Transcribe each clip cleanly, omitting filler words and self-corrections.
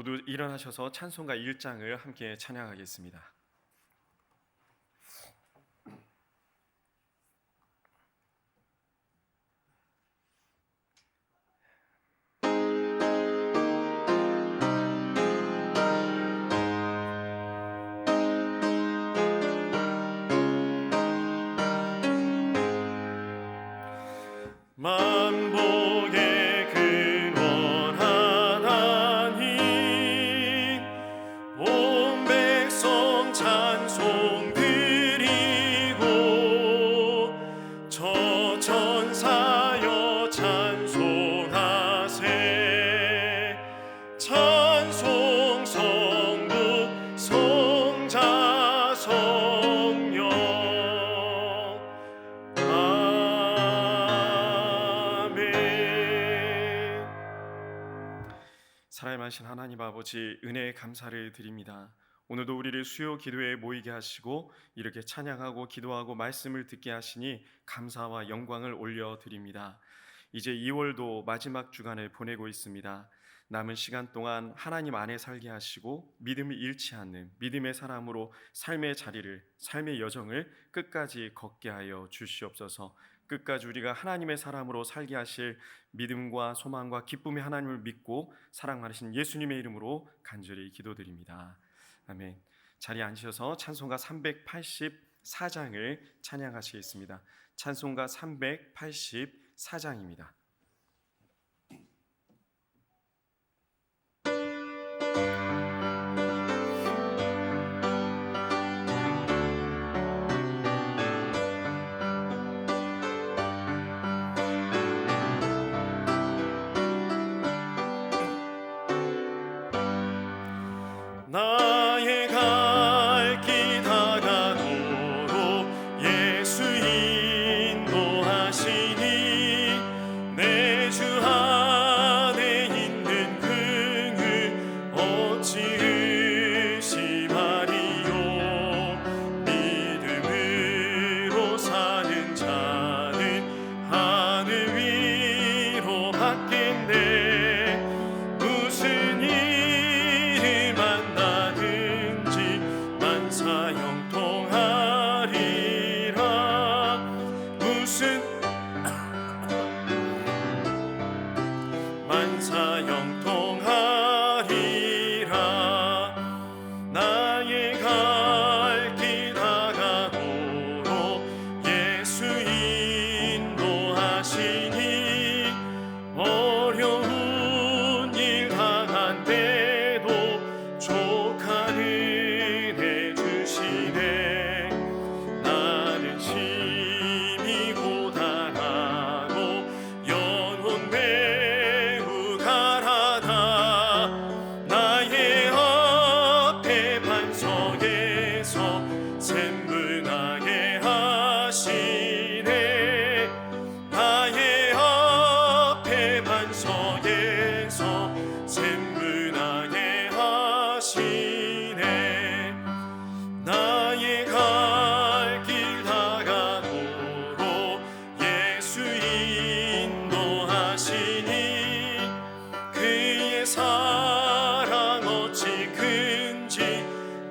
모두 일어나셔서 찬송가 1장을 함께 찬양하겠습니다. 만복의 근원 하나님, 온 백성 찬송 드리고 저 천사여 찬송하세. 찬송 성부 성자 성령. 사랑하신 하나님 아버지, 은혜의 감사를 드립니다. 오늘도 우리를 수요 기도에 모이게 하시고 이렇게 찬양하고 기도하고 말씀을 듣게 하시니 감사와 영광을 올려드립니다. 이제 2월도 마지막 주간을 보내고 있습니다. 남은 시간 동안 하나님 안에 살게 하시고 믿음을 잃지 않는 믿음의 사람으로 삶의 자리를, 삶의 여정을 끝까지 걷게 하여 주시옵소서. 끝까지 우리가 하나님의 사람으로 살게 하실 믿음과 소망과 기쁨의 하나님을 믿고 사랑하신 예수님의 이름으로 간절히 기도드립니다. 아멘. 자리에 앉으셔서 찬송가 384장을 찬양하시겠습니다. 찬송가 384장입니다. 나의 갈 길 다가도록 예수 인도하시니 내 주 안에 있는 긍을 어찌 의심하리요. 믿음으로 사는 자는 하늘 위로 받겠네. 무슨 일을 만나든지 만사형통하리라. 무슨 만사형통하리라. 나의 갈 길 다가도록 예수 인도하시니 어려운 일 당한 때도 족한 은혜 주시네. 나는 심히 고단하고 영혼 매우 가라다. 나의 앞에 반석에서 샘문하게 하시네. 나의 앞에 반석에서 샘문하게 하시네. 나의 갈 길 다가도록 예수 인도하시니 그의 사랑 어찌 큰지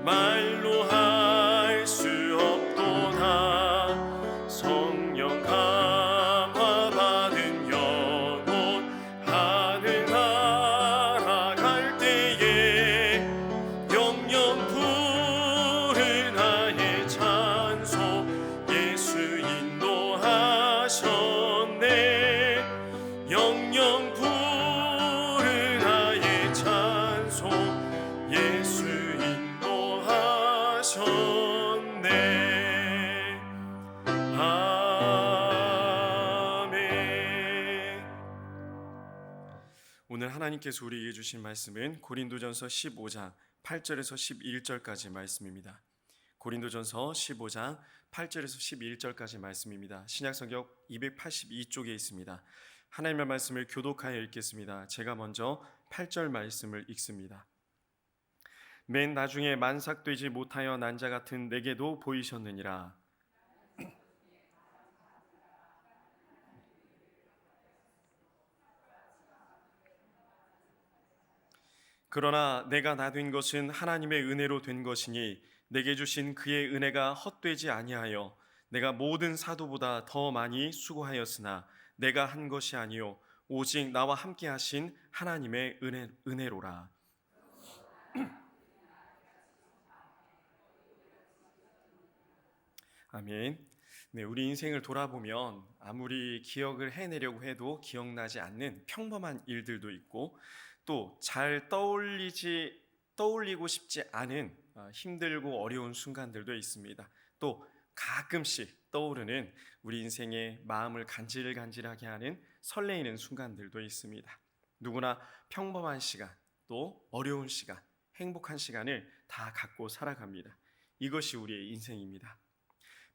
말로 할 수 없도다. 성령 감화 받은 영혼 하늘 날아갈 때에 영영 부른 나의 찬송 예수 인도하셨네. 영영 부른 나의 찬송 예수 인도하셨네. 아멘. 오늘 하나님께서 우리에게 주신 말씀은 고린도전서 15장 8절에서 11절까지 말씀입니다. 고린도전서 15장 8절에서 11절까지 말씀입니다. 신약성경 282쪽에 있습니다. 하나님의 말씀을 교독하여 읽겠습니다. 제가 먼저 8절 말씀을 읽습니다. 맨 나중에 만삭되지 못하여 난 자 같은 내게도 보이셨느니라. 그러나 내가 나 된 것은 하나님의 은혜로 된 것이니 내게 주신 그의 은혜가 헛되지 아니하여 내가 모든 사도보다 더 많이 수고하였으나 내가 한 것이 아니요 오직 나와 함께 하신 하나님의 은혜로라. 아멘. 네, 우리 인생을 돌아보면 아무리 기억을 해내려고 해도 기억나지 않는 평범한 일들도 있고 또 잘 떠올리고 싶지 않은 힘들고 어려운 순간들도 있습니다. 또 가끔씩 떠오르는 우리 인생의 마음을 간질간질하게 하는 설레이는 순간들도 있습니다. 누구나 평범한 시간, 또 어려운 시간, 행복한 시간을 다 갖고 살아갑니다. 이것이 우리의 인생입니다.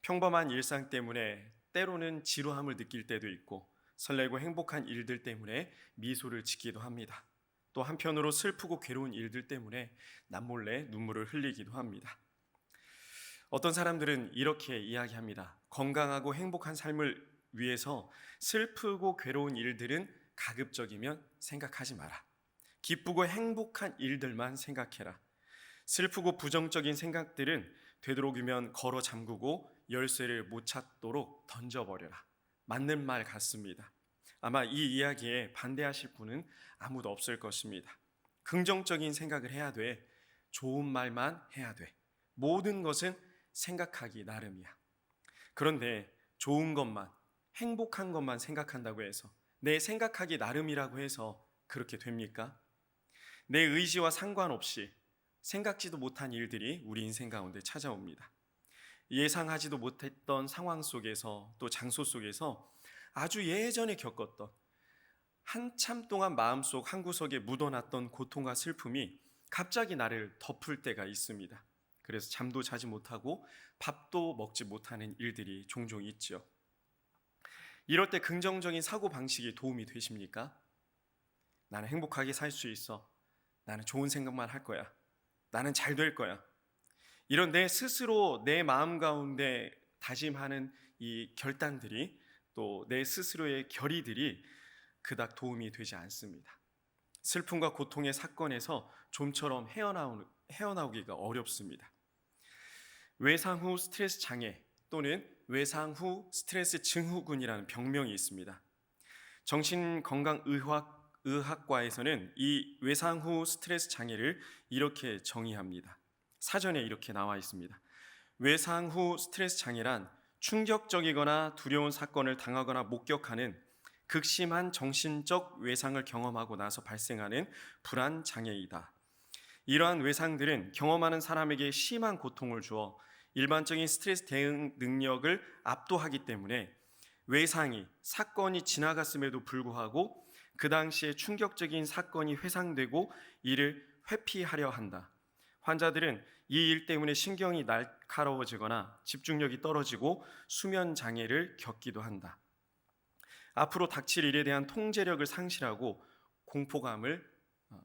평범한 일상 때문에 때로는 지루함을 느낄 때도 있고 설레고 행복한 일들 때문에 미소를 짓기도 합니다. 또 한편으로 슬프고 괴로운 일들 때문에 남몰래 눈물을 흘리기도 합니다. 어떤 사람들은 이렇게 이야기합니다. 건강하고 행복한 삶을 위해서 슬프고 괴로운 일들은 가급적이면 생각하지 마라. 기쁘고 행복한 일들만 생각해라. 슬프고 부정적인 생각들은 되도록이면 걸어 잠그고 열쇠를 못 찾도록 던져버려라. 맞는 말 같습니다. 아마 이 이야기에 반대하실 분은 아무도 없을 것입니다. 긍정적인 생각을 해야 돼. 좋은 말만 해야 돼. 모든 것은 생각하기 나름이야. 그런데 좋은 것만, 행복한 것만 생각한다고 해서 내 생각하기 나름이라고 해서 그렇게 됩니까? 내 의지와 상관없이 생각지도 못한 일들이 우리 인생 가운데 찾아옵니다. 예상하지도 못했던 상황 속에서 또 장소 속에서 아주 예전에 겪었던 한참 동안 마음속 한구석에 묻어놨던 고통과 슬픔이 갑자기 나를 덮을 때가 있습니다. 그래서 잠도 자지 못하고 밥도 먹지 못하는 일들이 종종 있죠. 이럴 때 긍정적인 사고방식이 도움이 되십니까? 나는 행복하게 살 수 있어. 나는 좋은 생각만 할 거야. 나는 잘 될 거야. 이런 내 스스로 내 마음 가운데 다짐하는 이 결단들이 또 내 스스로의 결의들이 그닥 도움이 되지 않습니다. 슬픔과 고통의 사건에서 좀처럼 헤어나오기가 어렵습니다. 외상 후 스트레스 장애 또는 외상 후 스트레스 증후군이라는 병명이 있습니다. 정신건강의학과에서는 이 외상 후 스트레스 장애를 이렇게 정의합니다. 사전에 이렇게 나와 있습니다. 외상 후 스트레스 장애란 충격적이거나 두려운 사건을 당하거나 목격하는 극심한 정신적 외상을 경험하고 나서 발생하는 불안 장애이다. 이러한 외상들은 경험하는 사람에게 심한 고통을 주어 일반적인 스트레스 대응 능력을 압도하기 때문에 외상이 사건이 지나갔음에도 불구하고 그 당시에 충격적인 사건이 회상되고 이를 회피하려 한다. 환자들은 이 일 때문에 신경이 날카로워지거나 집중력이 떨어지고 수면 장애를 겪기도 한다. 앞으로 닥칠 일에 대한 통제력을 상실하고 공포감을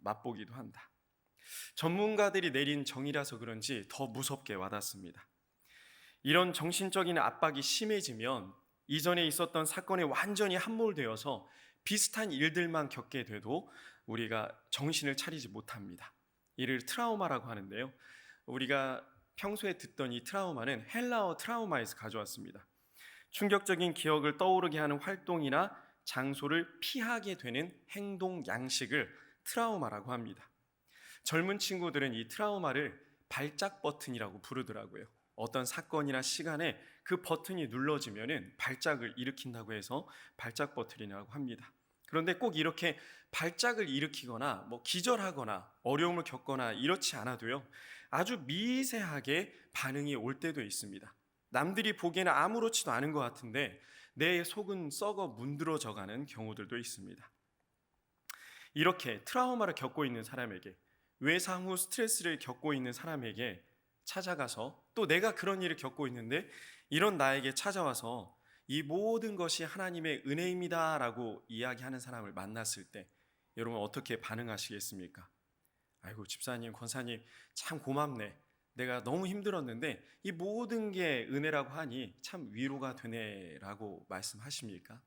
맛보기도 한다. 전문가들이 내린 정의라서 그런지 더 무섭게 와닿습니다. 이런 정신적인 압박이 심해지면 이전에 있었던 사건에 완전히 함몰되어서 비슷한 일들만 겪게 돼도 우리가 정신을 차리지 못합니다. 이를 트라우마라고 하는데요. 우리가 평소에 듣던 이 트라우마는 헬라어 트라우마에서 가져왔습니다. 충격적인 기억을 떠오르게 하는 활동이나 장소를 피하게 되는 행동 양식을 트라우마라고 합니다. 젊은 친구들은 이 트라우마를 발작 버튼이라고 부르더라고요. 어떤 사건이나 시간에 그 버튼이 눌러지면은 발작을 일으킨다고 해서 발작 버튼이라고 합니다. 그런데 꼭 이렇게 발작을 일으키거나 기절하거나 어려움을 겪거나 이렇지 않아도요. 아주 미세하게 반응이 올 때도 있습니다. 남들이 보기에는 아무렇지도 않은 것 같은데 내 속은 썩어 문드러져가는 경우들도 있습니다. 이렇게 트라우마를 겪고 있는 사람에게 외상 후 스트레스를 겪고 있는 사람에게 찾아가서 또 내가 그런 일을 겪고 있는데 이런 나에게 찾아와서 이 모든 것이 하나님의 은혜입니다 라고 이야기하는 사람을 만났을 때 여러분 어떻게 반응하시겠습니까? 아이고 집사님, 권사님 참 고맙네. 내가 너무 힘들었는데 이 모든 게 은혜라고 하니 참 위로가 되네 라고 말씀하십니까?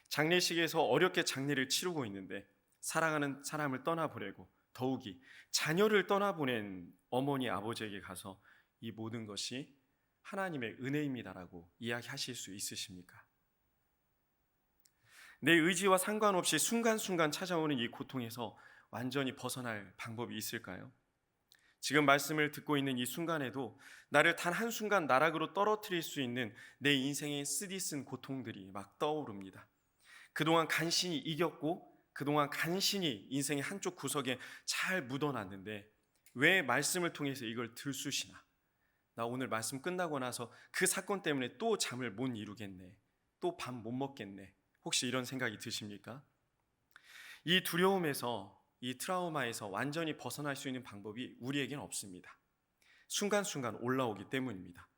장례식에서 어렵게 장례를 치르고 있는데 사랑하는 사람을 떠나보내고 더욱이 자녀를 떠나보낸 어머니 아버지에게 가서 이 모든 것이 하나님의 은혜입니다라고 이야기하실 수 있으십니까? 내 의지와 상관없이 순간순간 찾아오는 이 고통에서 완전히 벗어날 방법이 있을까요? 지금 말씀을 듣고 있는 이 순간에도 나를 단 한순간 나락으로 떨어뜨릴 수 있는 내 인생의 쓰디쓴 고통들이 막 떠오릅니다. 그동안 간신히 이겼고 그동안 간신히 인생의 한쪽 구석에 잘 묻어놨는데 왜 말씀을 통해서 이걸 들쑤시나? 나 오늘 말씀 끝나고 나서 그 사건 때문에 또 잠을 못 이루겠네. 또 밥 못 먹겠네. 혹시 이런 생각이 드십니까? 이 두려움에서, 이 트라우마에서 완전히 벗어날 수 있는 방법이 우리에겐 없습니다. 순간순간 올라오기 때문입니다.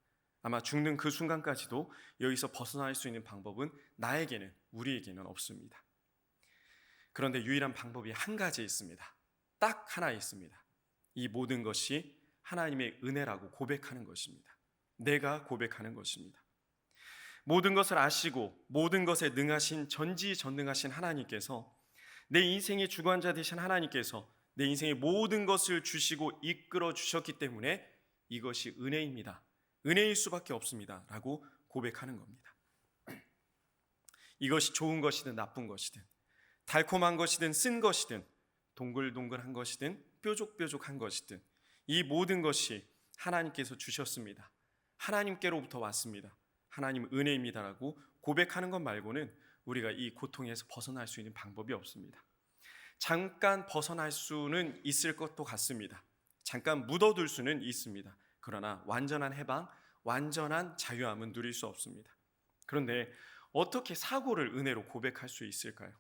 아마 죽는 그 순간까지도 여기서 벗어날 수 있는 방법은 나에게는, 우리에게는 없습니다. 그런데 유일한 방법이 한 가지 있습니다. 딱 하나 있습니다. 이 모든 것이 하나님의 은혜라고 고백하는 것입니다. 내가 고백하는 것입니다. 모든 것을 아시고 모든 것에 능하신 전지전능하신 하나님께서, 내 인생의 주관자 되신 하나님께서 내 인생의 모든 것을 주시고 이끌어 주셨기 때문에 이것이 은혜입니다. 은혜일 수밖에 없습니다 라고 고백하는 겁니다. 이것이 좋은 것이든 나쁜 것이든, 달콤한 것이든 쓴 것이든, 동글동글한 것이든 뾰족뾰족한 것이든, 이 모든 것이 하나님께서 주셨습니다. 하나님께로부터 왔습니다. 하나님 은혜입니다라고 고백하는 것 말고는 우리가 이 고통에서 벗어날 수 있는 방법이 없습니다. 잠깐 벗어날 수는 있을 것도 같습니다. 잠깐 묻어둘 수는 있습니다. 그러나 완전한 해방, 완전한 자유함은 누릴 수 없습니다. 그런데 어떻게 사고를 은혜로 고백할 수 있을까요?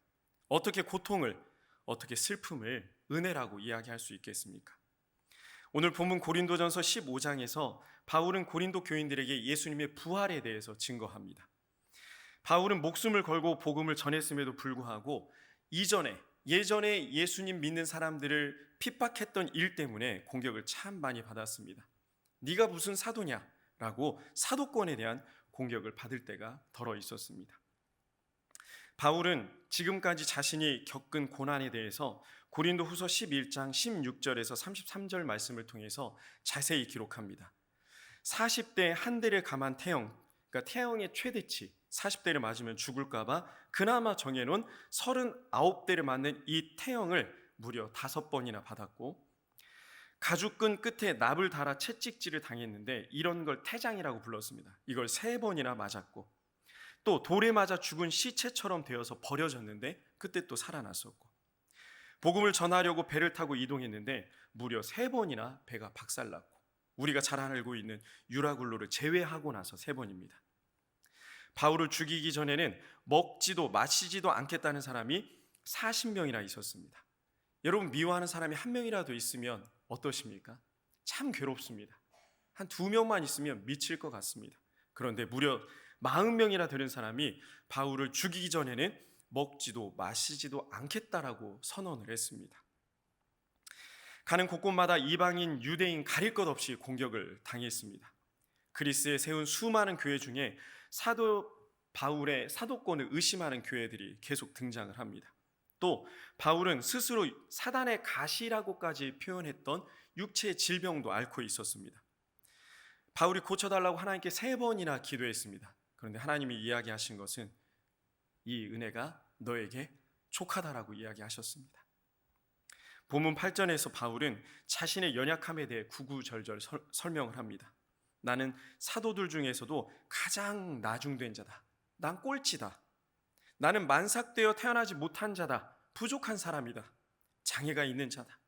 어떻게 고통을, 어떻게 슬픔을 은혜라고 이야기할 수 있겠습니까? 오늘 본문 고린도전서 15장에서 바울은 고린도 교인들에게 예수님의 부활에 대해서 증거합니다. 바울은 목숨을 걸고 복음을 전했음에도 불구하고 예전에 예수님 믿는 사람들을 핍박했던 일 때문에 공격을 참 많이 받았습니다. 네가 무슨 사도냐? 라고 사도권에 대한 공격을 받을 때가 덜어 있었습니다. 바울은 지금까지 자신이 겪은 고난에 대해서 고린도 후서 11장 16절에서 33절 말씀을 통해서 자세히 기록합니다. 40대 한 대를 감한 태형, 그러니까 태형의 최대치 40대를 맞으면 죽을까봐 그나마 정해놓은 39대를 맞는 이 태형을 무려 5번이나 받았고, 가죽끈 끝에 납을 달아 채찍질을 당했는데 이런 걸 태장이라고 불렀습니다. 이걸 3번이나 맞았고, 또 돌에 맞아 죽은 시체처럼 되어서 버려졌는데 그때 또 살아났었고, 복음을 전하려고 배를 타고 이동했는데 무려 3번이나 배가 박살났고, 우리가 잘 알고 있는 유라굴로를 제외하고 나서 3번입니다. 바울을 죽이기 전에는 먹지도 마시지도 않겠다는 사람이 40명이나 있었습니다. 여러분, 미워하는 사람이 한 명이라도 있으면 어떠십니까? 참 괴롭습니다. 한 2명만 있으면 미칠 것 같습니다. 그런데 무려 40명이나 되는 사람이 바울을 죽이기 전에는 먹지도 마시지도 않겠다라고 선언을 했습니다. 가는 곳곳마다 이방인, 유대인 가릴 것 없이 공격을 당했습니다. 그리스에 세운 수많은 교회 중에 사도 바울의 사도권을 의심하는 교회들이 계속 등장을 합니다. 또 바울은 스스로 사단의 가시라고까지 표현했던 육체의 질병도 앓고 있었습니다. 바울이 고쳐달라고 하나님께 3번이나 기도했습니다. 그런데 하나님이 이야기하신 것은 이 은혜가 너에게 족하다라고 이야기하셨습니다. 본문 8절에서 바울은 자신의 연약함에 대해 구구절절 설명을 합니다. 나는 사도들 중에서도 가장 나중된 자다. 난 꼴찌다. 나는 만삭되어 태어나지 못한 자다. 부족한 사람이다. 장애가 있는 자다.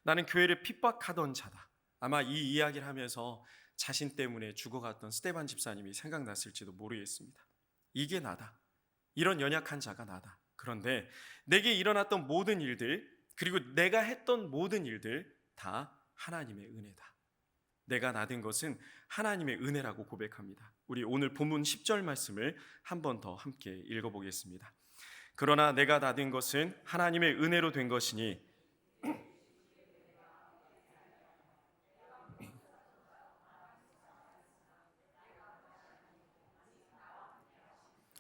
나는 교회를 핍박하던 자다. 아마 이 이야기를 하면서 자신 때문에 죽어갔던 스데반 집사님이 생각났을지도 모르겠습니다. 이게 나다. 이런 연약한 자가 나다. 그런데 내게 일어났던 모든 일들, 그리고 내가 했던 모든 일들 다 하나님의 은혜다. 내가 나된 것은 하나님의 은혜라고 고백합니다. 우리 오늘 본문 10절 말씀을 한 번 더 함께 읽어보겠습니다. 그러나 내가 나된 것은 하나님의 은혜로 된 것이니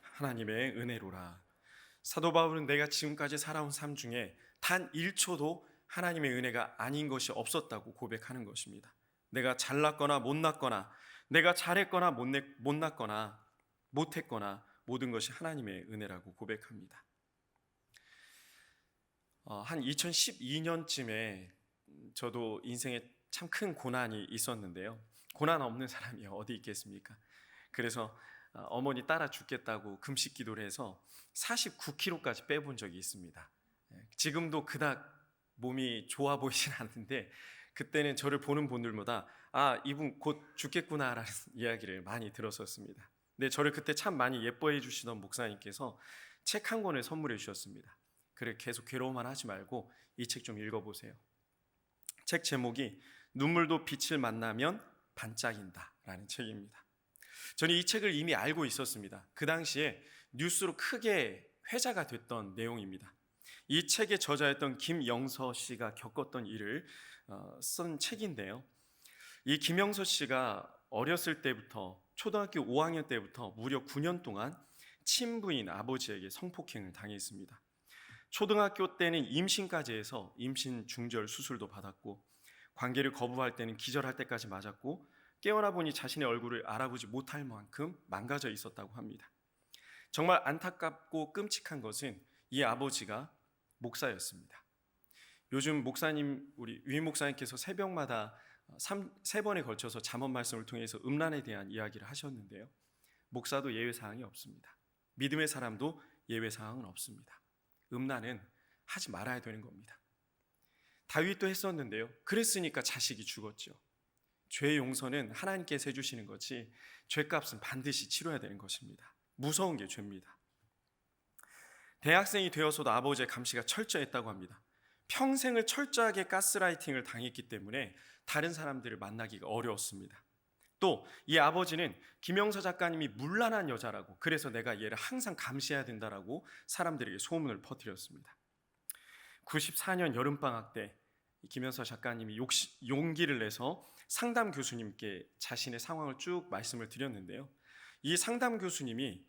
하나님의 은혜로라. 사도 바울은 내가 지금까지 살아온 삶 중에 단 1초도 하나님의 은혜가 아닌 것이 없었다고 고백하는 것입니다. 내가 잘났거나 못났거나, 내가 잘했거나 못났거나 못했거나 모든 것이 하나님의 은혜라고 고백합니다. 한 2012년쯤에 저도 인생에 참 큰 고난이 있었는데요. 고난 없는 사람이 어디 있겠습니까? 그래서 어머니 따라 죽겠다고 금식 기도를 해서 49kg까지 빼본 적이 있습니다. 지금도 그닥 몸이 좋아 보이진 않는데 그때는 저를 보는 분들마다 이분 곧 죽겠구나라는 이야기를 많이 들었었습니다. 근데 저를 그때 참 많이 예뻐해 주시던 목사님께서 책 한 권을 선물해 주셨습니다. 그래, 계속 괴로워만 하지 말고 이 책 좀 읽어보세요. 책 제목이 눈물도 빛을 만나면 반짝인다 라는 책입니다. 저는 이 책을 이미 알고 있었습니다. 그 당시에 뉴스로 크게 회자가 됐던 내용입니다. 이 책의 저자였던 김영서 씨가 겪었던 일을 쓴 책인데요. 이 김영서 씨가 어렸을 때부터 초등학교 5학년 때부터 무려 9년 동안 친부인 아버지에게 성폭행을 당했습니다. 초등학교 때는 임신까지 해서 임신 중절 수술도 받았고, 관계를 거부할 때는 기절할 때까지 맞았고, 깨어나 보니 자신의 얼굴을 알아보지 못할 만큼 망가져 있었다고 합니다. 정말 안타깝고 끔찍한 것은 이 아버지가 목사였습니다. 요즘 목사님, 우리 유임 목사님께서 새벽마다 3번에 걸쳐서 잠언 말씀을 통해서 음란에 대한 이야기를 하셨는데요. 목사도 예외사항이 없습니다. 믿음의 사람도 예외사항은 없습니다. 음란은 하지 말아야 되는 겁니다. 다윗도 했었는데요. 그랬으니까 자식이 죽었죠. 죄의 용서는 하나님께서 해주시는 거지 죄값은 반드시 치러야 되는 것입니다. 무서운 게 죄입니다. 대학생이 되어서도 아버지의 감시가 철저했다고 합니다. 평생을 철저하게 가스라이팅을 당했기 때문에 다른 사람들을 만나기가 어려웠습니다. 또 이 아버지는 김영서 작가님이 문란한 여자라고, 그래서 내가 얘를 항상 감시해야 된다라고 사람들에게 소문을 퍼뜨렸습니다. 94년 여름방학 때 김영서 작가님이 용기를 내서 상담 교수님께 자신의 상황을 쭉 말씀을 드렸는데요. 이 상담 교수님이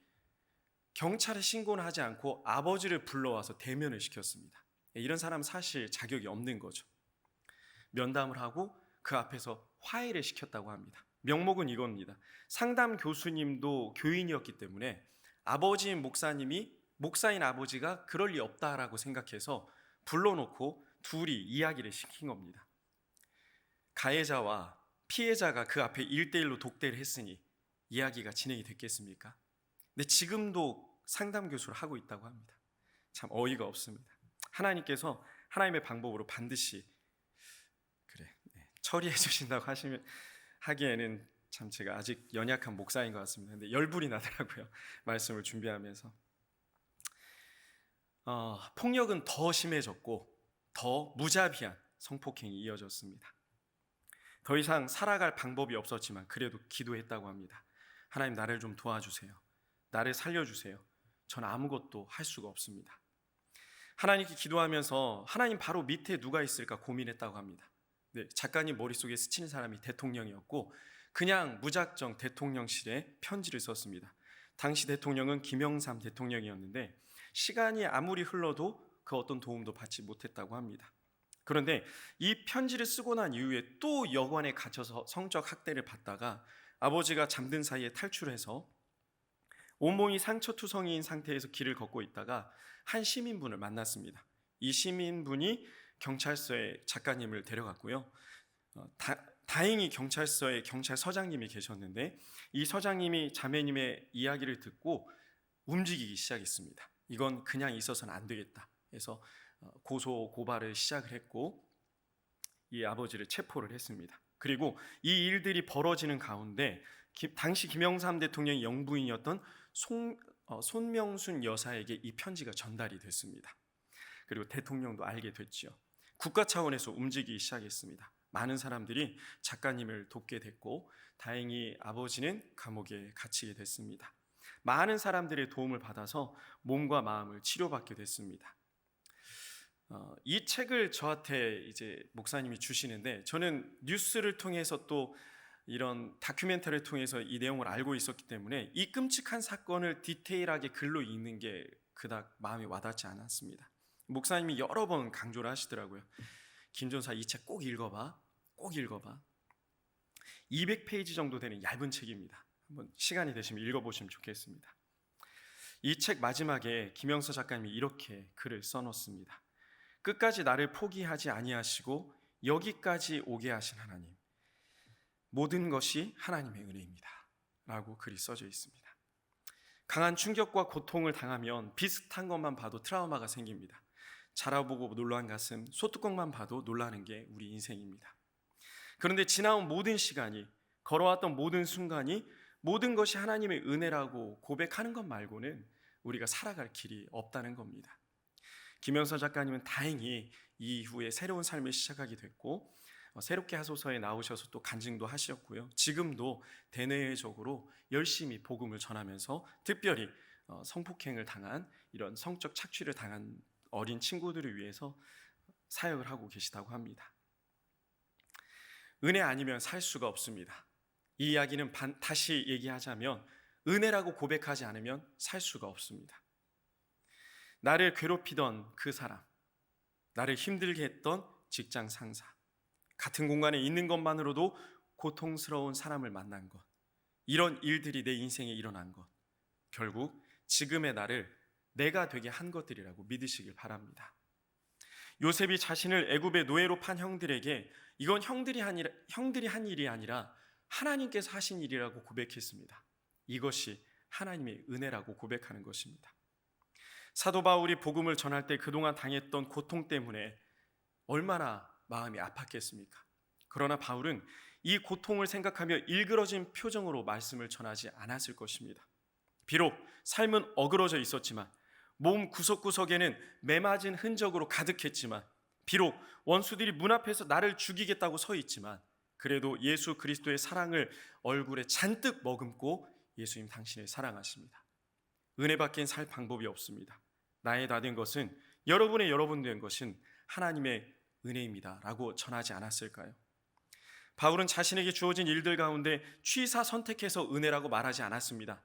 경찰에 신고는 하지 않고 아버지를 불러와서 대면을 시켰습니다. 이런 사람은 사실 자격이 없는 거죠. 면담을 하고 그 앞에서 화해를 시켰다고 합니다. 명목은 이겁니다. 상담 교수님도 교인이었기 때문에 아버지인 목사인 아버지가 그럴 리 없다라고 생각해서 불러놓고 둘이 이야기를 시킨 겁니다. 가해자와 피해자가 그 앞에 1대1로 독대를 했으니 이야기가 진행이 됐겠습니까? 근데 지금도 상담 교수를 하고 있다고 합니다. 참 어이가 없습니다. 하나님께서 하나님의 방법으로 반드시 처리해 주신다고 하기에는 참 제가 아직 연약한 목사인 것 같습니다. 근데 열불이 나더라고요. 말씀을 준비하면서. 폭력은 더 심해졌고 더 무자비한 성폭행이 이어졌습니다. 더 이상 살아갈 방법이 없었지만 그래도 기도했다고 합니다. 하나님, 나를 좀 도와주세요. 나를 살려주세요. 전 아무것도 할 수가 없습니다. 하나님께 기도하면서 하나님 바로 밑에 누가 있을까 고민했다고 합니다. 네, 작가님 머릿속에 스치는 사람이 대통령이었고 그냥 무작정 대통령실에 편지를 썼습니다. 당시 대통령은 김영삼 대통령이었는데 시간이 아무리 흘러도 그 어떤 도움도 받지 못했다고 합니다. 그런데 이 편지를 쓰고 난 이후에 또 여관에 갇혀서 성적 학대를 받다가 아버지가 잠든 사이에 탈출해서 온몸이 상처투성이인 상태에서 길을 걷고 있다가 한 시민분을 만났습니다. 이 시민분이 경찰서에 작가님을 데려갔고요. 다행히 경찰서에 경찰서장님이 계셨는데 이 서장님이 자매님의 이야기를 듣고 움직이기 시작했습니다. 이건 그냥 있어서는 안 되겠다 해서 고소 고발을 시작을 했고 이 아버지를 체포를 했습니다. 그리고 이 일들이 벌어지는 가운데 당시 김영삼 대통령의 영부인이었던 손명순 여사에게 이 편지가 전달이 됐습니다. 그리고 대통령도 알게 됐죠. 국가 차원에서 움직이기 시작했습니다. 많은 사람들이 작가님을 돕게 됐고 다행히 아버지는 감옥에 갇히게 됐습니다. 많은 사람들의 도움을 받아서 몸과 마음을 치료받게 됐습니다. 이 책을 저한테 이제 목사님이 주시는데 저는 뉴스를 통해서 또 이런 다큐멘터리를 통해서 이 내용을 알고 있었기 때문에 이 끔찍한 사건을 디테일하게 글로 읽는 게 그닥 마음에 와닿지 않았습니다. 목사님이 여러 번 강조를 하시더라고요. 김전사 이 책 꼭 읽어봐. 꼭 읽어봐. 200페이지 정도 되는 얇은 책입니다. 한번 시간이 되시면 읽어보시면 좋겠습니다. 이 책 마지막에 김영서 작가님이 이렇게 글을 써놓습니다. 끝까지 나를 포기하지 아니하시고 여기까지 오게 하신 하나님, 모든 것이 하나님의 은혜입니다 라고 글이 써져 있습니다. 강한 충격과 고통을 당하면 비슷한 것만 봐도 트라우마가 생깁니다. 자라보고 놀란 가슴, 소뚜껑만 봐도 놀라는 게 우리 인생입니다. 그런데 지나온 모든 시간이, 걸어왔던 모든 순간이 모든 것이 하나님의 은혜라고 고백하는 것 말고는 우리가 살아갈 길이 없다는 겁니다. 김영서 작가님은 다행히 이후에 새로운 삶을 시작하게 됐고 새롭게 하소서에 나오셔서 또 간증도 하셨고요. 지금도 대내적으로 열심히 복음을 전하면서 특별히 성폭행을 당한, 이런 성적 착취를 당한 어린 친구들을 위해서 사역을 하고 계시다고 합니다. 은혜 아니면 살 수가 없습니다. 이 이야기는 다시 얘기하자면 은혜라고 고백하지 않으면 살 수가 없습니다. 나를 괴롭히던 그 사람, 나를 힘들게 했던 직장 상사, 같은 공간에 있는 것만으로도 고통스러운 사람을 만난 것, 이런 일들이 내 인생에 일어난 것, 결국 지금의 나를 내가 되게 한 것들이라고 믿으시길 바랍니다. 요셉이 자신을 애굽의 노예로 판 형들에게 이건 형들이 한 일이 아니라 하나님께서 하신 일이라고 고백했습니다. 이것이 하나님의 은혜라고 고백하는 것입니다. 사도 바울이 복음을 전할 때 그동안 당했던 고통 때문에 얼마나 마음이 아팠겠습니까? 그러나 바울은 이 고통을 생각하며 일그러진 표정으로 말씀을 전하지 않았을 것입니다. 비록 삶은 어그러져 있었지만, 몸 구석구석에는 매맞은 흔적으로 가득했지만, 비록 원수들이 문 앞에서 나를 죽이겠다고 서 있지만, 그래도 예수 그리스도의 사랑을 얼굴에 잔뜩 머금고 예수님 당신을 사랑하십니다. 은혜밖엔 살 방법이 없습니다. 나의 나 된 것은, 여러분의 여러분 된 것은 하나님의 은혜입니다 라고 전하지 않았을까요? 바울은 자신에게 주어진 일들 가운데 취사 선택해서 은혜라고 말하지 않았습니다.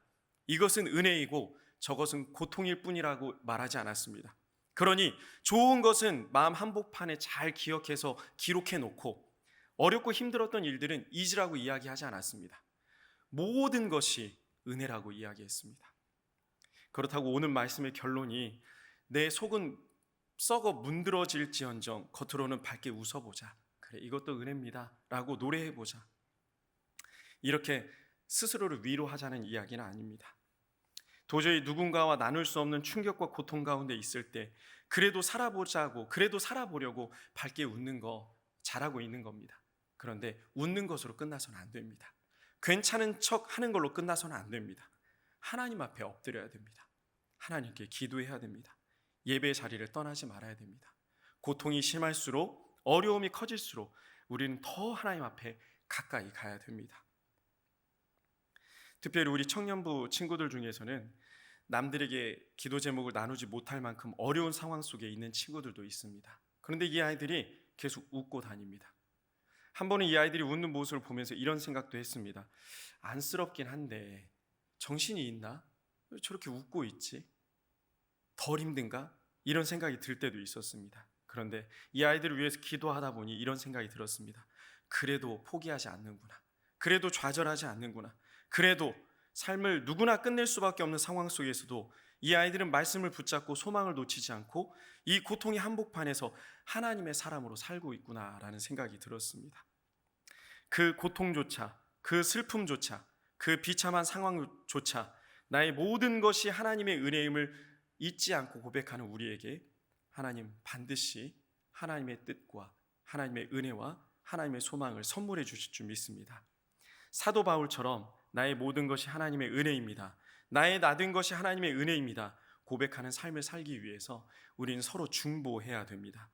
이것은 은혜이고 저것은 고통일 뿐이라고 말하지 않았습니다. 그러니 좋은 것은 마음 한복판에 잘 기억해서 기록해 놓고 어렵고 힘들었던 일들은 잊으라고 이야기하지 않았습니다. 모든 것이 은혜라고 이야기했습니다. 그렇다고 오늘 말씀의 결론이 내 속은 썩어 문드러질지언정 겉으로는 밝게 웃어보자, 그래 이것도 은혜입니다 라고 노래해보자, 이렇게 스스로를 위로하자는 이야기는 아닙니다. 도저히 누군가와 나눌 수 없는 충격과 고통 가운데 있을 때 그래도 살아보자고, 그래도 살아보려고 밝게 웃는 거 잘하고 있는 겁니다. 그런데 웃는 것으로 끝나서는 안 됩니다. 괜찮은 척 하는 걸로 끝나서는 안 됩니다. 하나님 앞에 엎드려야 됩니다. 하나님께 기도해야 됩니다. 예배 자리를 떠나지 말아야 됩니다. 고통이 심할수록, 어려움이 커질수록 우리는 더 하나님 앞에 가까이 가야 됩니다. 특별히 우리 청년부 친구들 중에서는 남들에게 기도 제목을 나누지 못할 만큼 어려운 상황 속에 있는 친구들도 있습니다. 그런데 이 아이들이 계속 웃고 다닙니다. 한 번은 이 아이들이 웃는 모습을 보면서 이런 생각도 했습니다. 안쓰럽긴 한데 정신이 있나? 왜 저렇게 웃고 있지? 덜 힘든가? 이런 생각이 들 때도 있었습니다. 그런데 이 아이들을 위해서 기도하다 보니 이런 생각이 들었습니다. 그래도 포기하지 않는구나. 그래도 좌절하지 않는구나. 그래도 삶을 누구나 끝낼 수밖에 없는 상황 속에서도 이 아이들은 말씀을 붙잡고 소망을 놓치지 않고 이 고통의 한복판에서 하나님의 사람으로 살고 있구나라는 생각이 들었습니다. 그 고통조차, 그 슬픔조차, 그 비참한 상황조차 나의 모든 것이 하나님의 은혜임을 잊지 않고 고백하는 우리에게 하나님 반드시 하나님의 뜻과 하나님의 은혜와 하나님의 소망을 선물해 주실 줄 믿습니다. 사도 바울처럼 나의 모든 것이 하나님의 은혜입니다, 나의 나 된 것이 하나님의 은혜입니다 고백하는 삶을 살기 위해서 우리는 서로 중보해야 됩니다.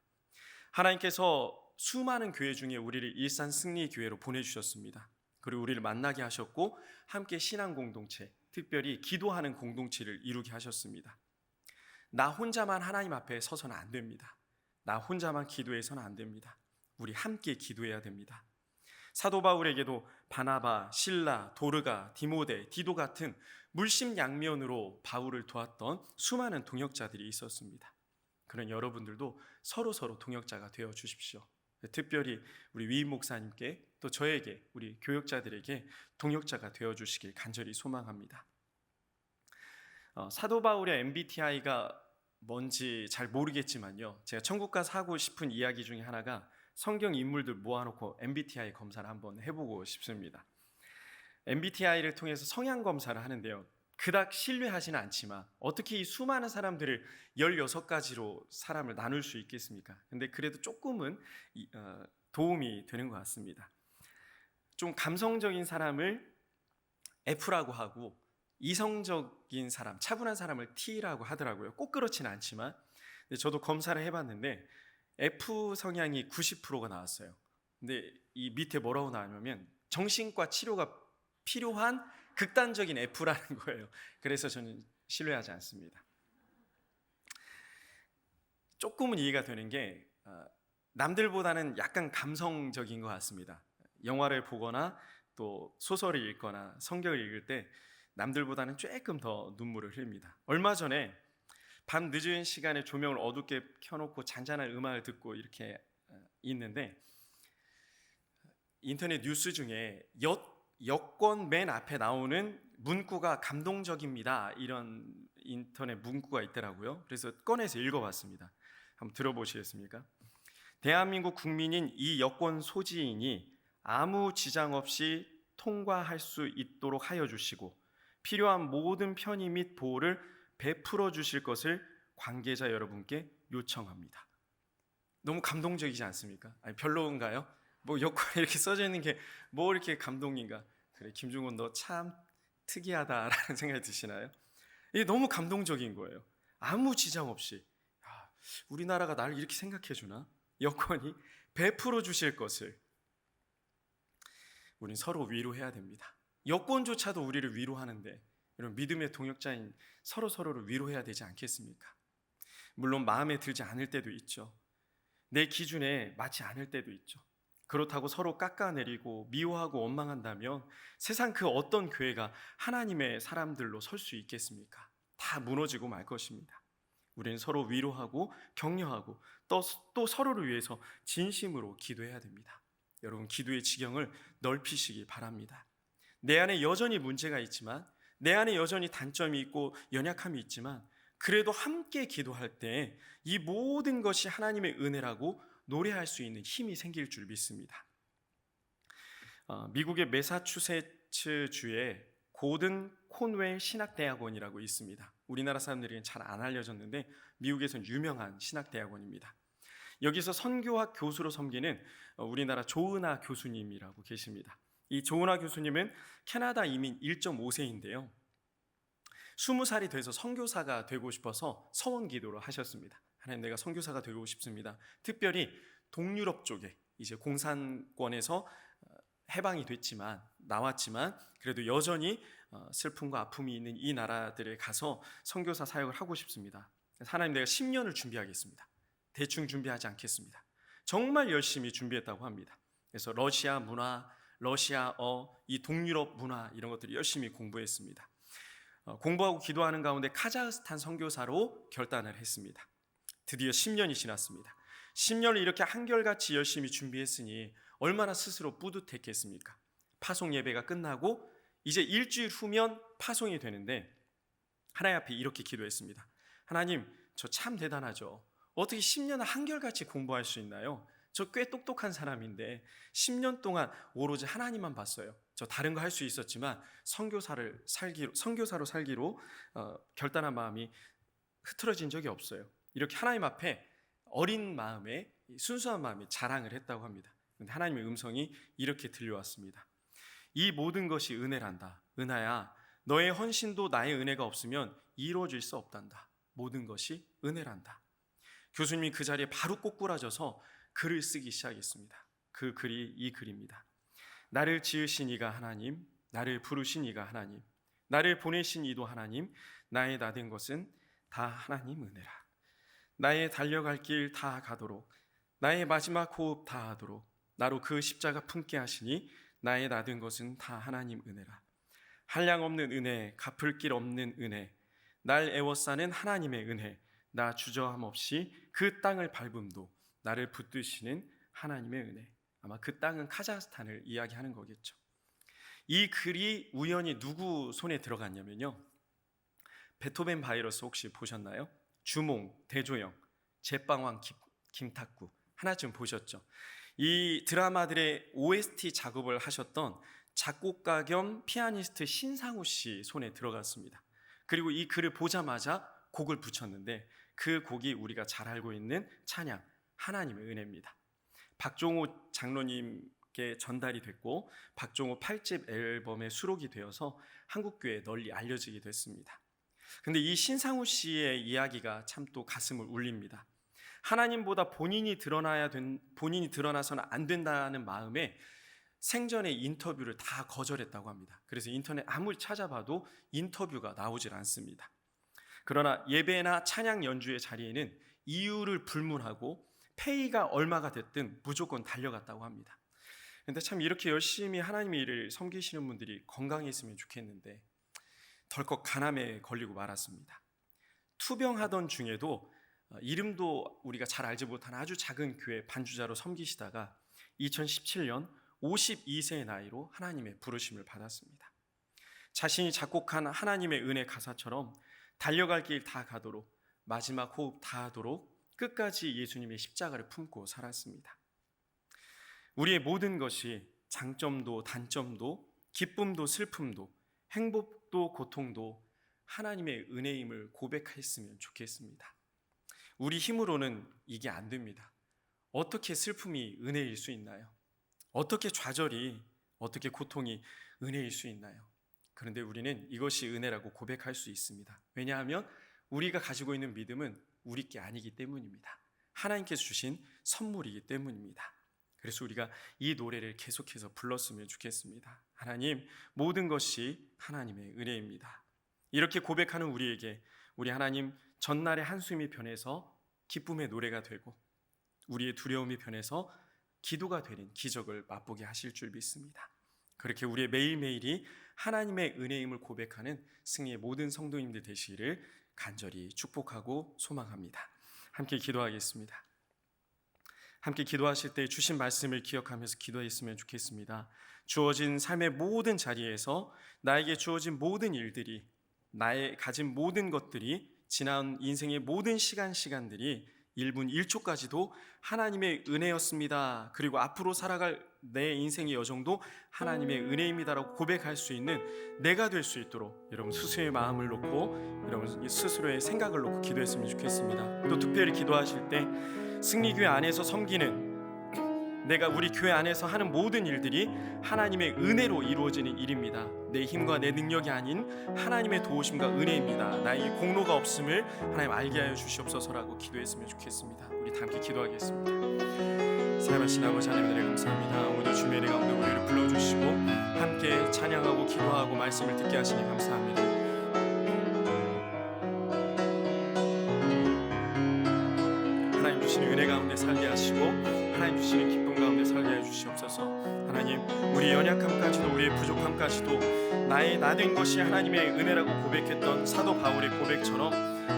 하나님께서 수많은 교회 중에 우리를 일산 승리교회로 보내주셨습니다. 그리고 우리를 만나게 하셨고 함께 신앙 공동체, 특별히 기도하는 공동체를 이루게 하셨습니다. 나 혼자만 하나님 앞에 서서는 안 됩니다. 나 혼자만 기도해서는 안 됩니다. 우리 함께 기도해야 됩니다. 사도 바울에게도 바나바, 실라, 도르가, 디모데, 디도 같은 물심양면으로 바울을 도왔던 수많은 동역자들이 있었습니다. 그런 여러분들도 서로 동역자가 되어 주십시오. 특별히 우리 위임 목사님께 또 저에게 우리 교역자들에게 동역자가 되어주시길 간절히 소망합니다. 사도 바울의 MBTI가 뭔지 잘 모르겠지만요, 제가 천국 가서 하고 싶은 이야기 중에 하나가 성경 인물들 모아놓고 MBTI 검사를 한번 해보고 싶습니다. MBTI를 통해서 성향 검사를 하는데요, 그닥 신뢰하지는 않지만 어떻게 이 수많은 사람들을 16가지로 사람을 나눌 수 있겠습니까? 근데 그래도 조금은 도움이 되는 것 같습니다. 좀 감성적인 사람을 F라고 하고 이성적인 사람, 차분한 사람을 T라고 하더라고요. 꼭 그렇지는 않지만 저도 검사를 해봤는데 F 성향이 90%가 나왔어요. 근데 이 밑에 뭐라고 나오냐면 정신과 치료가 필요한 극단적인 F라는 거예요. 그래서 저는 신뢰하지 않습니다. 조금은 이해가 되는 게 남들보다는 약간 감성적인 것 같습니다. 영화를 보거나 또 소설을 읽거나 성경을 읽을 때 남들보다는 조금 더 눈물을 흘립니다. 얼마 전에 밤 늦은 시간에 조명을 어둡게 켜놓고 잔잔한 음악을 듣고 이렇게 있는데 인터넷 뉴스 중에 여권 맨 앞에 나오는 문구가 감동적입니다, 이런 인터넷 문구가 있더라고요. 그래서 꺼내서 읽어봤습니다. 한번 들어보시겠습니까? 대한민국 국민인 이 여권 소지인이 아무 지장 없이 통과할 수 있도록 하여 주시고 필요한 모든 편의 및 보호를 베풀어 주실 것을 관계자 여러분께 요청합니다. 너무 감동적이지 않습니까? 아니, 별로인가요? 뭐 여권에 이렇게 써져 있는 게 뭐 이렇게 감동인가? 그래, 김중곤 너 참 특이하다라는 생각이 드시나요? 이게 너무 감동적인 거예요. 아무 지장 없이 우리나라가 나를 이렇게 생각해 주나? 여권이 베풀어 주실 것을. 우린 서로 위로해야 됩니다. 여권조차도 우리를 위로하는데 이런 믿음의 동역자인 서로를 위로해야 되지 않겠습니까? 물론 마음에 들지 않을 때도 있죠. 내 기준에 맞지 않을 때도 있죠. 그렇다고 서로 깎아내리고 미워하고 원망한다면 세상 그 어떤 교회가 하나님의 사람들로 설 수 있겠습니까? 다 무너지고 말 것입니다. 우리는 서로 위로하고 격려하고 또 서로를 위해서 진심으로 기도해야 됩니다. 여러분, 기도의 지경을 넓히시기 바랍니다. 내 안에 여전히 문제가 있지만, 내 안에 여전히 단점이 있고 연약함이 있지만, 그래도 함께 기도할 때 이 모든 것이 하나님의 은혜라고 노래할 수 있는 힘이 생길 줄 믿습니다. 미국의 매사추세츠 주에 고든 콘웰 신학대학원이라고 있습니다. 우리나라 사람들에게는 잘 안 알려졌는데 미국에서는 유명한 신학대학원입니다. 여기서 선교학 교수로 섬기는 우리나라 조은하 교수님이라고 계십니다. 이 조은하 교수님은 캐나다 이민 1.5세인데요. 20살이 돼서 선교사가 되고 싶어서 서원 기도를 하셨습니다. 하나님, 내가 선교사가 되고 싶습니다. 특별히 동유럽 쪽에 이제 공산권에서 해방이 됐지만 나왔지만 그래도 여전히 슬픔과 아픔이 있는 이 나라들에 가서 선교사 사역을 하고 싶습니다. 하나님, 내가 10년을 준비하겠습니다. 대충 준비하지 않겠습니다. 정말 열심히 준비했다고 합니다. 그래서 러시아 문화, 러시아어, 이 동유럽 문화 이런 것들을 열심히 공부했습니다. 공부하고 기도하는 가운데 카자흐스탄 선교사로 결단을 했습니다. 드디어 10년이 지났습니다. 10년을 이렇게 한결같이 열심히 준비했으니 얼마나 스스로 뿌듯했겠습니까? 파송 예배가 끝나고 이제 일주일 후면 파송이 되는데 하나님 앞에 이렇게 기도했습니다. 하나님, 저 참 대단하죠. 어떻게 10년을 한결같이 공부할 수 있나요? 저 꽤 똑똑한 사람인데 10년 동안 오로지 하나님만 봤어요. 저 다른 거 할 수 있었지만 선교사로 살기로 결단한 마음이 흐트러진 적이 없어요. 이렇게 하나님 앞에 어린 마음에, 순수한 마음에 자랑을 했다고 합니다. 그런데 하나님의 음성이 이렇게 들려왔습니다. 이 모든 것이 은혜란다. 은하야, 너의 헌신도 나의 은혜가 없으면 이루어질 수 없단다. 모든 것이 은혜란다. 교수님이 그 자리에 바로 꼬꾸라져서 글을 쓰기 시작했습니다. 그 글이 이 글입니다. 나를 지으신 이가 하나님, 나를 부르신 이가 하나님, 나를 보내신 이도 하나님, 나의 나된 것은 다 하나님 은혜라. 나의 달려갈 길 다 가도록, 나의 마지막 호흡 다 하도록 나로 그 십자가 품게 하시니 나의 나된 것은 다 하나님 은혜라. 한량없는 은혜, 갚을 길 없는 은혜, 날 애워싸는 하나님의 은혜, 나 주저함 없이 그 땅을 밟음도 나를 붙드시는 하나님의 은혜. 아마 그 땅은 카자흐스탄을 이야기하는 거겠죠. 이 글이 우연히 누구 손에 들어갔냐면요, 베토벤 바이러스 혹시 보셨나요? 주몽, 대조영, 제빵왕 김탁구 하나쯤 보셨죠? 이 드라마들의 OST 작업을 하셨던 작곡가 겸 피아니스트 신상우 씨 손에 들어갔습니다. 그리고 이 글을 보자마자 곡을 붙였는데 그 곡이 우리가 잘 알고 있는 찬양 하나님의 은혜입니다. 박종호 장로님께 전달이 됐고 박종호 8집 앨범에 수록이 되어서 한국교회에 널리 알려지게 됐습니다. 근데 이 신상우 씨의 이야기가 참 또 가슴을 울립니다. 하나님보다 본인이 드러나서는 안 된다는 마음에 생전에 인터뷰를 다 거절했다고 합니다. 그래서 인터넷 아무리 찾아봐도 인터뷰가 나오질 않습니다. 그러나 예배나 찬양 연주의 자리에는 이유를 불문하고 페이가 얼마가 됐든 무조건 달려갔다고 합니다. 근데 참 이렇게 열심히 하나님의 일을 섬기시는 분들이 건강했으면 좋겠는데 덜컥 간암에 걸리고 말았습니다. 투병하던 중에도 이름도 우리가 잘 알지 못하는 아주 작은 교회 반주자로 섬기시다가 2017년 52세의 나이로 하나님의 부르심을 받았습니다. 자신이 작곡한 하나님의 은혜 가사처럼 달려갈 길 다 가도록 마지막 호흡 다 하도록 끝까지 예수님의 십자가를 품고 살았습니다. 우리의 모든 것이 장점도 단점도 기쁨도 슬픔도 행복도 고통도 하나님의 은혜임을 고백했으면 좋겠습니다. 우리 힘으로는 이게 안 됩니다. 어떻게 슬픔이 은혜일 수 있나요? 어떻게 좌절이, 어떻게 고통이 은혜일 수 있나요? 그런데 우리는 이것이 은혜라고 고백할 수 있습니다. 왜냐하면 우리가 가지고 있는 믿음은 우리 게 아니기 때문입니다. 하나님께서 주신 선물이기 때문입니다. 그래서 우리가 이 노래를 계속해서 불렀으면 좋겠습니다. 하나님, 모든 것이 하나님의 은혜입니다. 이렇게 고백하는 우리에게 우리 하나님 전날의 한숨이 변해서 기쁨의 노래가 되고 우리의 두려움이 변해서 기도가 되는 기적을 맛보게 하실 줄 믿습니다. 그렇게 우리의 매일매일이 하나님의 은혜임을 고백하는 승리의 모든 성도님들 되시기를 간절히 축복하고 소망합니다. 함께 기도하겠습니다. 함께 기도하실 때 주신 말씀을 기억하면서 기도했으면 좋겠습니다. 주어진 삶의 모든 자리에서 나에게 주어진 모든 일들이, 나의 가진 모든 것들이, 지난 인생의 모든 시간들이 1분 1초까지도 하나님의 은혜였습니다. 그리고 앞으로 살아갈 내 인생의 여정도 하나님의 은혜입니다라고 고백할 수 있는 내가 될 수 있도록 여러분 스스로의 마음을 놓고 여러분 스스로의 생각을 놓고 기도했으면 좋겠습니다. 또 특별히 기도하실 때 승리교회 안에서 섬기는 내가 우리 교회 안에서 하는 모든 일들이 하나님의 은혜로 이루어지는 일입니다. 내 힘과 내 능력이 아닌 하나님의 도우심과 은혜입니다. 나의 공로가 없음을 하나님 알게 하여 주시옵소서라고 기도했으면 좋겠습니다. 우리 다 함께 기도하겠습니다. 사랑하신 아버지 하나님, 은혜 감사합니다. 오늘 주의 은혜 가운데 우리를 불러주시고 함께 찬양하고 기도하고 말씀을 듣게 하시니 감사합니다. 하나님 주시는 은혜 가운데 살게 하시고 하나님 주시는 기쁨 가운데 살게 해주시옵소서. 하나님, 우리 연약함까지도 우리의 부족함까지도 나의 나된 것이 하나님의 은혜라고 고백했던 사도 바울의 고백처럼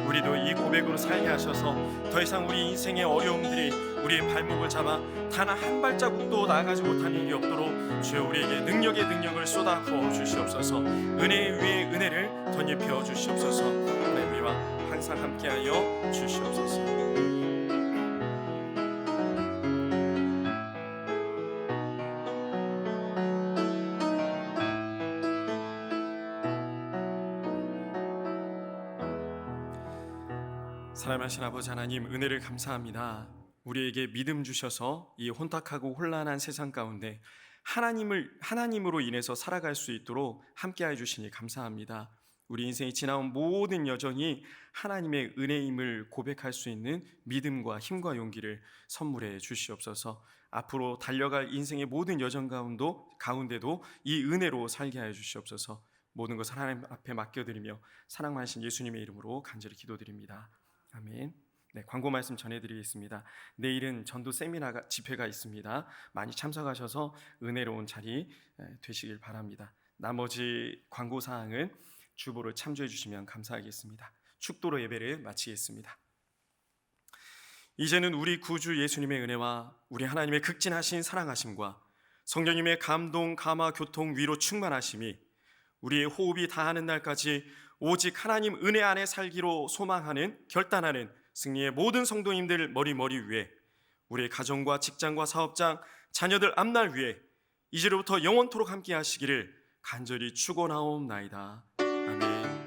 우리도 이 고백으로 살게 하셔서 더 이상 우리 인생의 어려움들이 우리의 발목을 잡아 단 한 발자국도 나아가지 못하는 일이 없도록 주여 우리에게 능력의 능력을 쏟아 부어 주시옵소서. 은혜 위에 은혜를 덧입혀 주시옵소서. 하나님 우리와 항상 함께하여 주시옵소서. 사랑하신 아버지 하나님, 은혜를 감사합니다. 우리에게 믿음 주셔서 이 혼탁하고 혼란한 세상 가운데 하나님으로 인해서 살아갈 수 있도록 함께해 주시니 감사합니다. 우리 인생이 지나온 모든 여정이 하나님의 은혜임을 고백할 수 있는 믿음과 힘과 용기를 선물해 주시옵소서. 앞으로 달려갈 인생의 모든 여정 가운데도 이 은혜로 살게 하여 주시옵소서. 모든 것을 하나님 앞에 맡겨드리며 사랑 많으신 예수님의 이름으로 간절히 기도드립니다. 아멘. 네, 광고 말씀 전해드리겠습니다. 내일은 전도 세미나 집회가 있습니다. 많이 참석하셔서 은혜로운 자리 되시길 바랍니다. 나머지 광고 사항은 주보를 참조해 주시면 감사하겠습니다. 축도로 예배를 마치겠습니다. 이제는 우리 구주 예수님의 은혜와 우리 하나님의 극진하신 사랑하심과 성령님의 감동, 감화, 교통, 위로 충만하심이 우리의 호흡이 다하는 날까지 오직 하나님 은혜 안에 살기로 소망하는, 결단하는 승리의 모든 성도님들 머리 위에, 우리의 가정과 직장과 사업장, 자녀들 앞날 위에 이제로부터 영원토록 함께 하시기를 간절히 축원하옵나이다. 아멘.